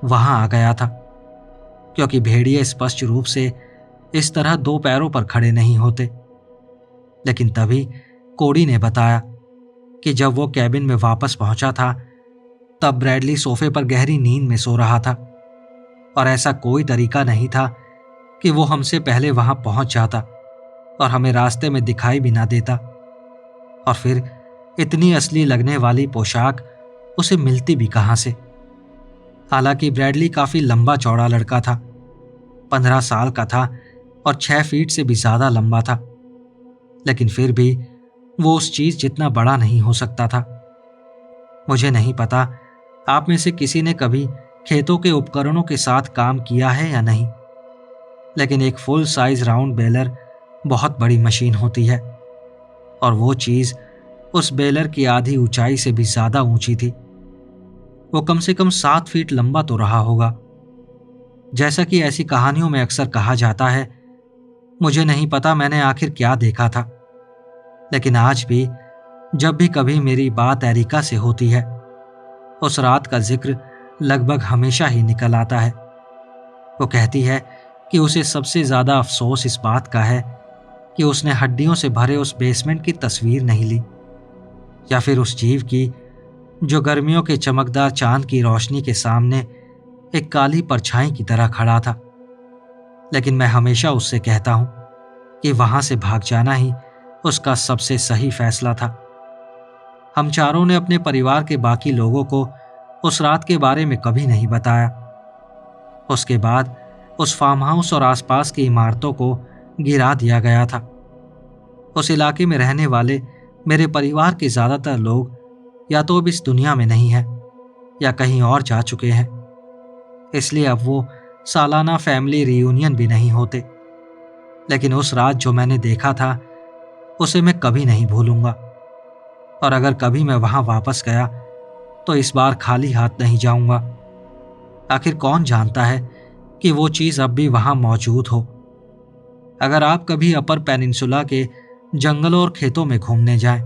वहां आ गया था, क्योंकि भेड़िए स्पष्ट रूप से इस तरह 2 पैरों पर खड़े नहीं होते। लेकिन तभी कोडी ने बताया कि जब वो कैबिन में वापस पहुंचा था तब ब्रैडली सोफे पर गहरी नींद में सो रहा था और ऐसा कोई तरीका नहीं था कि वो हमसे पहले वहां पहुंच जाता और हमें रास्ते में दिखाई भी ना देता। और फिर इतनी असली लगने वाली पोशाक उसे मिलती भी कहां से? हालांकि ब्रैडली काफी लंबा चौड़ा लड़का था, 15 साल का था और 6 फीट से भी ज्यादा लंबा था, लेकिन फिर भी वो उस चीज जितना बड़ा नहीं हो सकता था। मुझे नहीं पता आप में से किसी ने कभी खेतों के उपकरणों के साथ काम किया है या नहीं, लेकिन एक फुल साइज राउंड बेलर बहुत बड़ी मशीन होती है और वो चीज उस बेलर की आधी ऊंचाई से भी ज्यादा ऊंची थी। वो कम से कम 7 फीट लंबा तो रहा होगा। जैसा कि ऐसी कहानियों में अक्सर कहा जाता है, मुझे नहीं पता मैंने आखिर क्या देखा था, लेकिन आज भी जब भी कभी मेरी बात एरिका से होती है उस रात का जिक्र लगभग हमेशा ही निकल आता है। वो कहती है कि उसे सबसे ज्यादा अफसोस इस बात का है कि उसने हड्डियों से भरे उस बेसमेंट की तस्वीर नहीं ली, या फिर उस जीव की जो गर्मियों के चमकदार चांद की रोशनी के सामने एक काली परछाई की तरह खड़ा था। लेकिन मैं हमेशा उससे कहता हूं कि वहां से भाग जाना ही उसका सबसे सही फैसला था। हम चारों ने अपने परिवार के बाकी लोगों को उस रात के बारे में कभी नहीं बताया। उसके बाद उस फार्म हाउस और आसपास की इमारतों को गिरा दिया गया था। उस इलाके में रहने वाले मेरे परिवार के ज्यादातर लोग या तो अब इस दुनिया में नहीं है या कहीं और जा चुके हैं, इसलिए अब वो सालाना फैमिली रियूनियन भी नहीं होते। लेकिन उस रात जो मैंने देखा था उसे मैं कभी नहीं भूलूंगा, और अगर कभी मैं वहां वापस गया तो इस बार खाली हाथ नहीं जाऊंगा। आखिर कौन जानता है कि वो चीज अब भी वहां मौजूद हो। अगर आप कभी अपर पेनिनसुला के जंगलों और खेतों में घूमने जाएं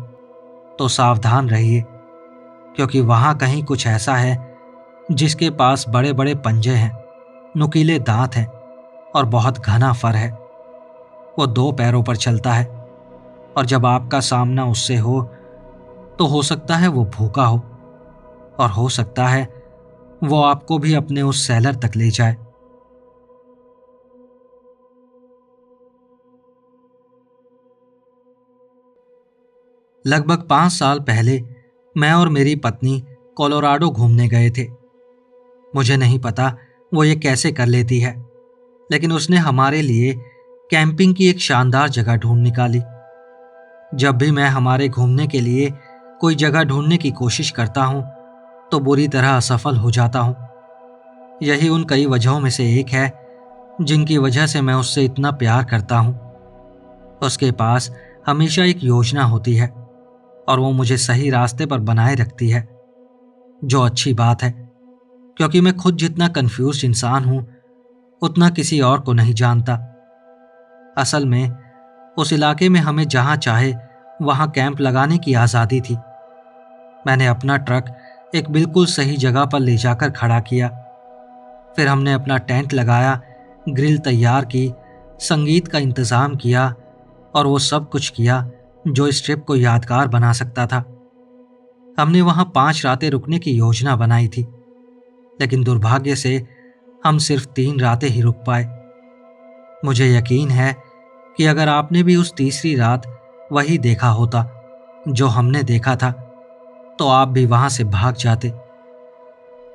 तो सावधान रहिए, क्योंकि वहां कहीं कुछ ऐसा है जिसके पास बड़े बड़े पंजे हैं, नुकीले दांत हैं और बहुत घना फर है। वो 2 पैरों पर चलता है, और जब आपका सामना उससे हो तो हो सकता है वो भूखा हो, और हो सकता है वो आपको भी अपने उस सेलर तक ले जाए। लगभग 5 साल पहले मैं और मेरी पत्नी कोलोराडो घूमने गए थे। मुझे नहीं पता वो ये कैसे कर लेती है, लेकिन उसने हमारे लिए कैंपिंग की एक शानदार जगह ढूंढ निकाली। जब भी मैं हमारे घूमने के लिए कोई जगह ढूंढने की कोशिश करता हूं तो बुरी तरह असफल हो जाता हूं। यही उन कई वजहों में से एक है जिनकी वजह से मैं उससे इतना प्यार करता हूं। उसके पास हमेशा एक योजना होती है और वो मुझे सही रास्ते पर बनाए रखती है, जो अच्छी बात है, क्योंकि मैं खुद जितना कंफ्यूज इंसान हूं उतना किसी और को नहीं जानता। असल में उस इलाके में हमें जहां चाहे वहां कैंप लगाने की आज़ादी थी। मैंने अपना ट्रक एक बिल्कुल सही जगह पर ले जाकर खड़ा किया। फिर हमने अपना टेंट लगाया, ग्रिल तैयार की, संगीत का इंतज़ाम किया और वो सब कुछ किया जो इस ट्रिप को यादगार बना सकता था। हमने वहां 5 रातें रुकने की योजना बनाई थी, लेकिन दुर्भाग्य से हम सिर्फ 3 रातें ही रुक पाए। मुझे यकीन है कि अगर आपने भी उस तीसरी रात वही देखा होता जो हमने देखा था तो आप भी वहां से भाग जाते।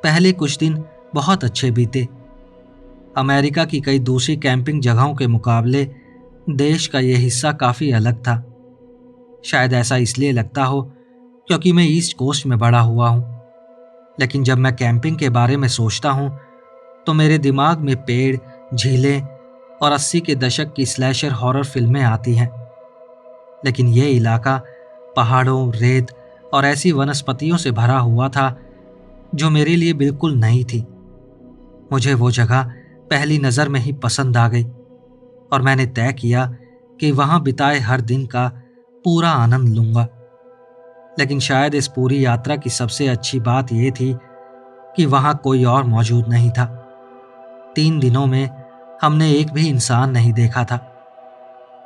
पहले कुछ दिन बहुत अच्छे बीते। अमेरिका की कई दूसरी कैंपिंग जगहों के मुकाबले देश का यह हिस्सा काफी अलग था। शायद ऐसा इसलिए लगता हो क्योंकि मैं ईस्ट कोस्ट में बड़ा हुआ हूं। लेकिन जब मैं कैंपिंग के बारे में सोचता हूं तो मेरे दिमाग में पेड़, झीलें और 80 के दशक की स्लैशर हॉरर फिल्में आती हैं। लेकिन यह इलाका पहाड़ों, रेत और ऐसी वनस्पतियों से भरा हुआ था जो मेरे लिए बिल्कुल नई थी। मुझे वो जगह पहली नज़र में ही पसंद आ गई और मैंने तय किया कि वहां बिताए हर दिन का पूरा आनंद लूंगा। लेकिन शायद इस पूरी यात्रा की सबसे अच्छी बात यह थी कि वहां कोई और मौजूद नहीं था। 3 दिनों में हमने एक भी इंसान नहीं देखा था।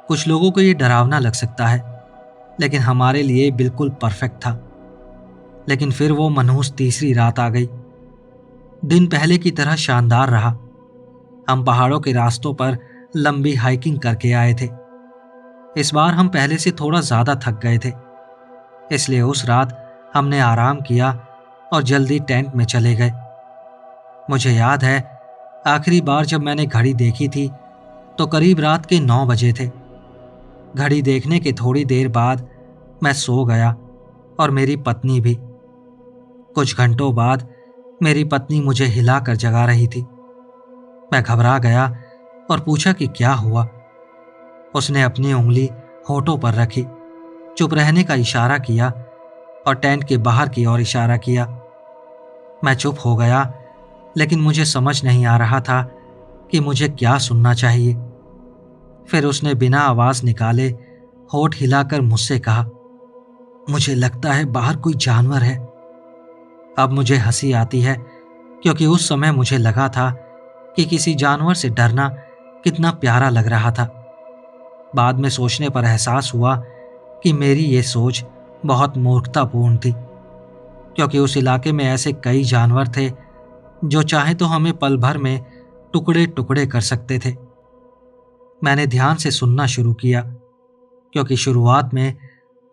कुछ लोगों को यह डरावना लग सकता है, लेकिन हमारे लिए बिल्कुल परफेक्ट था। लेकिन फिर वो मनहूस तीसरी रात आ गई। दिन पहले की तरह शानदार रहा। हम पहाड़ों के रास्तों पर लंबी हाइकिंग करके आए थे। इस बार हम पहले से थोड़ा ज्यादा थक गए थे, इसलिए उस रात हमने आराम किया और जल्दी टेंट में चले गए। मुझे याद है आखिरी बार जब मैंने घड़ी देखी थी तो करीब रात के 9 बजे थे। घड़ी देखने के थोड़ी देर बाद मैं सो गया और मेरी पत्नी भी। कुछ घंटों बाद मेरी पत्नी मुझे हिलाकर जगा रही थी। मैं घबरा गया और पूछा कि क्या हुआ। उसने अपनी उंगली होठों पर रखी, चुप रहने का इशारा किया और टेंट के बाहर की ओर इशारा किया। मैं चुप हो गया, लेकिन मुझे समझ नहीं आ रहा था कि मुझे क्या सुनना चाहिए। फिर उसने बिना आवाज निकाले होठ हिलाकर मुझसे कहा, मुझे लगता है बाहर कोई जानवर है। अब मुझे हंसी आती है क्योंकि उस समय मुझे लगा था कि किसी जानवर से डरना कितना प्यारा लग रहा था। बाद में सोचने पर एहसास हुआ कि मेरी ये सोच बहुत मूर्खतापूर्ण थी, क्योंकि उस इलाके में ऐसे कई जानवर थे जो चाहे तो हमें पल भर में टुकड़े टुकड़े कर सकते थे। मैंने ध्यान से सुनना शुरू किया, क्योंकि शुरुआत में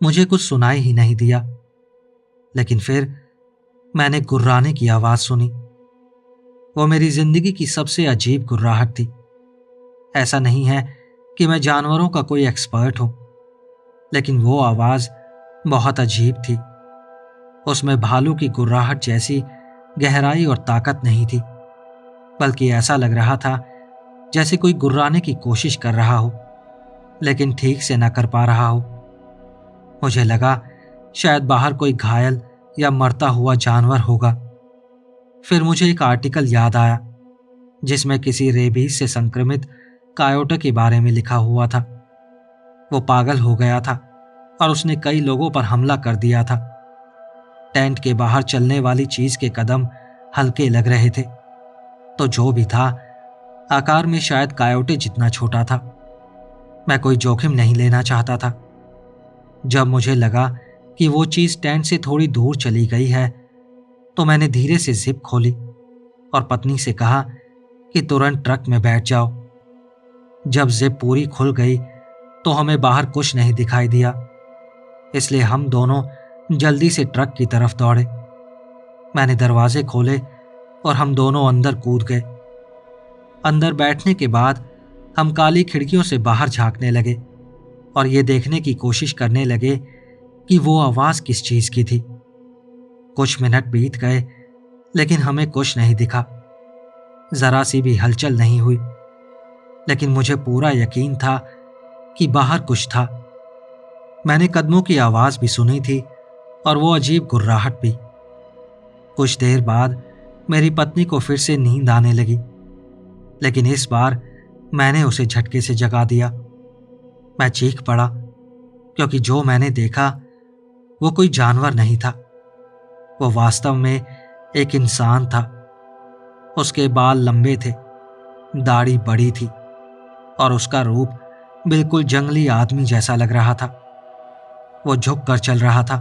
मुझे कुछ सुनाई ही नहीं दिया। लेकिन फिर मैंने गुर्राने की आवाज सुनी। वो मेरी जिंदगी की सबसे अजीब गुर्राहट थी। ऐसा नहीं है कि मैं जानवरों का कोई एक्सपर्ट हूं, लेकिन वो आवाज बहुत अजीब थी। उसमें भालू की गुर्राहट जैसी गहराई और ताकत नहीं थी, बल्कि ऐसा लग रहा था जैसे कोई गुर्राने की कोशिश कर रहा हो, लेकिन ठीक से न कर पा रहा हो। मुझे लगा शायद बाहर कोई घायल या मरता हुआ जानवर होगा। फिर मुझे एक आर्टिकल याद आया जिसमें किसी रेबीज से संक्रमित कायोटा के बारे में लिखा हुआ था। वो पागल हो गया था और उसने कई लोगों पर हमला कर दिया था। टेंट के बाहर चलने वाली चीज के कदम हल्के लग रहे थे, तो जो भी था आकार में शायद कायोटे जितना छोटा था। मैं कोई जोखिम नहीं लेना चाहता था। जब मुझे लगा कि वो चीज टेंट से थोड़ी दूर चली गई है, तो मैंने धीरे से जिप खोली और पत्नी से कहा कि तुरंत ट्रक में बैठ जाओ। जब जिप पूरी खुल गई तो हमें बाहर कुछ नहीं दिखाई दिया, इसलिए हम दोनों जल्दी से ट्रक की तरफ दौड़े। मैंने दरवाजे खोले और हम दोनों अंदर कूद गए। अंदर बैठने के बाद हम काली खिड़कियों से बाहर झांकने लगे और ये देखने की कोशिश करने लगे कि वो आवाज किस चीज की थी। कुछ मिनट बीत गए, लेकिन हमें कुछ नहीं दिखा। जरा सी भी हलचल नहीं हुई, लेकिन मुझे पूरा यकीन था कि बाहर कुछ था। मैंने कदमों की आवाज भी सुनी थी और वो अजीब गुर्राहट भी। कुछ देर बाद मेरी पत्नी को फिर से नींद आने लगी, लेकिन इस बार मैंने उसे झटके से जगा दिया। मैं चीख पड़ा, क्योंकि जो मैंने देखा वो कोई जानवर नहीं था। वो वास्तव में एक इंसान था। उसके बाल लंबे थे, दाढ़ी बड़ी थी और उसका रूप बिल्कुल जंगली आदमी जैसा लग रहा था। वो झुक कर चल रहा था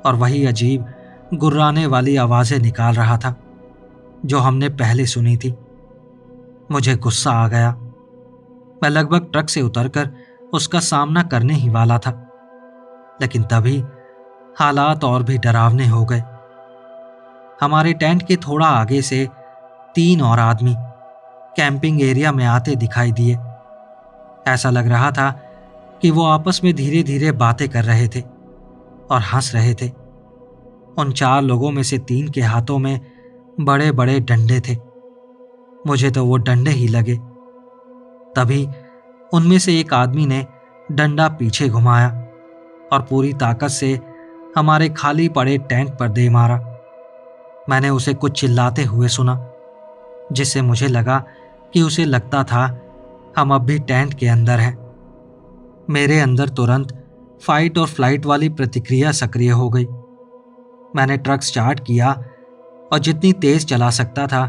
और वही अजीब गुर्राने वाली आवाजें निकाल रहा था जो हमने पहले सुनी थी। मुझे गुस्सा आ गया। मैं लगभग ट्रक से उतरकर उसका सामना करने ही वाला था, लेकिन तभी हालात और भी डरावने हो गए। हमारे टेंट के थोड़ा आगे से 3 और आदमी कैंपिंग एरिया में आते दिखाई दिए। ऐसा लग रहा था कि वो आपस में धीरे धीरे बातें कर रहे थे और हंस रहे थे। उन 4 लोगों में से 3 के हाथों में बड़े बड़े डंडे थे। मुझे तो वो डंडे ही लगे। तभी उनमें से एक आदमी ने डंडा पीछे घुमाया और पूरी ताकत से हमारे खाली पड़े टेंट पर दे मारा। मैंने उसे कुछ चिल्लाते हुए सुना, जिससे मुझे लगा कि उसे लगता था हम अब भी टेंट के अंदर हैं। मेरे अंदर तुरंत फाइट और फ्लाइट वाली प्रतिक्रिया सक्रिय हो गई। मैंने ट्रक स्टार्ट किया और जितनी तेज चला सकता था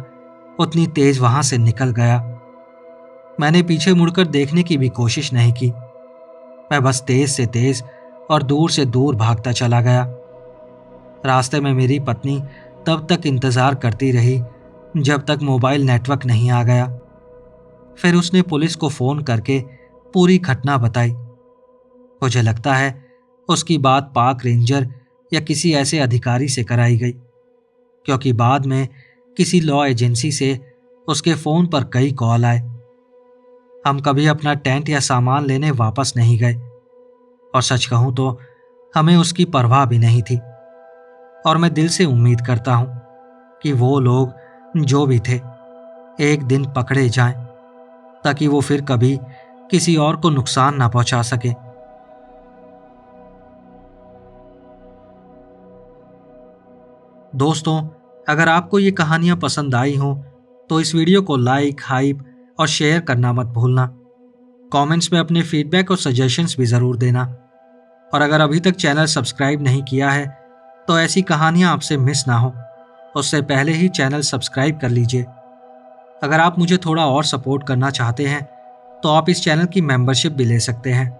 उतनी तेज वहां से निकल गया। मैंने पीछे मुड़कर देखने की भी कोशिश नहीं की। मैं बस तेज से तेज और दूर से दूर भागता चला गया। रास्ते में मेरी पत्नी तब तक इंतजार करती रही जब तक मोबाइल नेटवर्क नहीं आ गया। फिर उसने पुलिस को फोन करके पूरी घटना बताई। मुझे लगता है उसकी बात पार्क रेंजर या किसी ऐसे अधिकारी से कराई गई, क्योंकि बाद में किसी लॉ एजेंसी से उसके फोन पर कई कॉल आए। हम कभी अपना टेंट या सामान लेने वापस नहीं गए, और सच कहूं तो हमें उसकी परवाह भी नहीं थी। और मैं दिल से उम्मीद करता हूं कि वो लोग जो भी थे एक दिन पकड़े जाएं, ताकि वो फिर कभी किसी और को नुकसान ना पहुंचा सके। दोस्तों, अगर आपको ये कहानियां पसंद आई हों तो इस वीडियो को लाइक, हाइप और शेयर करना मत भूलना। कमेंट्स में अपने फीडबैक और सजेशंस भी ज़रूर देना। और अगर अभी तक चैनल सब्सक्राइब नहीं किया है तो ऐसी कहानियां आपसे मिस ना हो, उससे पहले ही चैनल सब्सक्राइब कर लीजिए। अगर आप मुझे थोड़ा और सपोर्ट करना चाहते हैं तो आप इस चैनल की मेंबरशिप भी ले सकते हैं।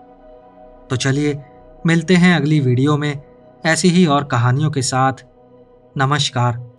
तो चलिए मिलते हैं अगली वीडियो में ऐसी ही और कहानियों के साथ। नमस्कार।